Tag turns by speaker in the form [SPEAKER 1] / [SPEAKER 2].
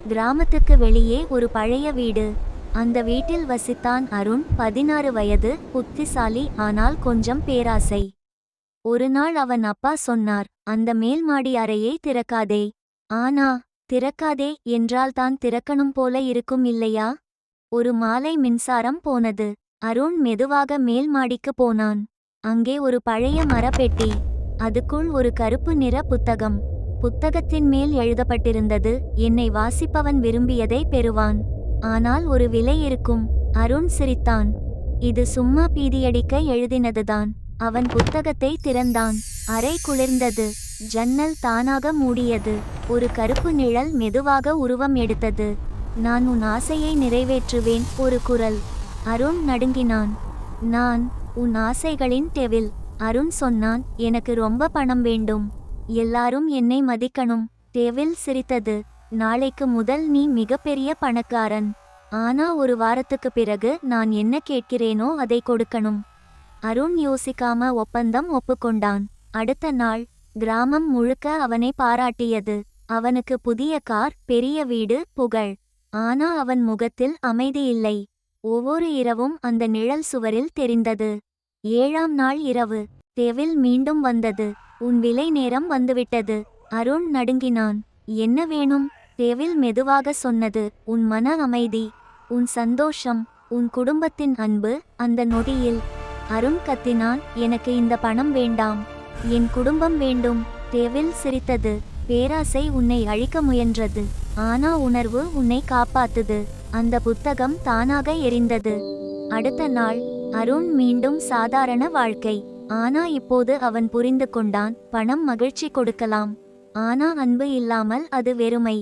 [SPEAKER 1] கிராமத்துக்கு வெளியே ஒரு பழைய வீடு. அந்த வீட்டில் வசித்தான் அருண். 16 வயது, புத்திசாலி, ஆனால் கொஞ்சம் பேராசை. ஒரு நாள் அவன் அப்பா சொன்னார், அந்த மேல் மாடி அறையை திறக்காதே. ஆனா, திறக்காதே என்றால் தான் திறக்கணும் போல இருக்கும் இல்லையா? ஒரு மாலை மின்சாரம் போனது. அருண் மெதுவாக மேல் மாடிக்கு போனான். அங்கே ஒரு பழைய மரப்பெட்டி. அதுக்குள் ஒரு கருப்பு நிற புத்தகம். புத்தகத்தின் மேல் எழுதப்பட்டிருந்தது, என்னை வாசிப்பவன் விரும்பியதை பெறுவான். ஆனால் ஒரு விலை இருக்கும். அருண் சிரித்தான். இது சும்மா பீதியடிக்க எழுதினதுதான். அவன் புத்தகத்தை திறந்தான். அறை குளிர்ந்தது. ஜன்னல் தானாக மூடியது. ஒரு கருப்பு நிழல் மெதுவாக உருவம் எடுத்தது. நான் உன் ஆசையை நிறைவேற்றுவேன், ஒரு குரல். அருண் நடுங்கினான். நான் உன் ஆசைகளின் டெவில். அருண் சொன்னான், எனக்கு ரொம்ப பணம் வேண்டும். எல்லாரும் என்னை மதிக்கணும். டெவில் சிரித்தது. நாளைக்கு முதல் நீ மிகப்பெரிய பணக்காரன். ஆனா ஒரு வாரத்துக்கு பிறகு நான் என்ன கேட்கிறேனோ அதை கொடுக்கணும். அருண் யோசிக்காம ஒப்பந்தம் ஒப்புக்கொண்டான். அடுத்த நாள் கிராமம் முழுக்க அவனை பாராட்டியது. அவனுக்கு புதிய கார், பெரிய வீடு, புகழ். ஆனா அவன் முகத்தில் அமைதி இல்லை. ஒவ்வொரு இரவும் அந்த நிழல் சுவரில் தெரிந்தது. 7ஆம் நாள் இரவு டெவில் மீண்டும் வந்தது. உன் விலை நேரம் வந்துவிட்டது. அருண் நடுங்கினான். என்ன வேணும்? டெவில் மெதுவாக சொன்னது, உன் மன அமைதி, உன் சந்தோஷம், உன் குடும்பத்தின் அன்பு. அந்த நொடியில் அருண் கத்தினான், எனக்கு இந்த பணம் வேண்டாம், என் குடும்பம் வேண்டும். டெவில் சிரித்தது. பேராசை உன்னை அழிக்க முயன்றது. ஆனா உணர்வு உன்னை காப்பாத்துது. அந்த புத்தகம் தானாக எரிந்தது. அடுத்த நாள் அருண் மீண்டும் சாதாரண வாழ்க்கை. ஆனா இப்போது அவன் புரிந்து கொண்டான், பணம் மகிழ்ச்சி கொடுக்கலாம். ஆனா அன்பு இல்லாமல் அது வெறுமை.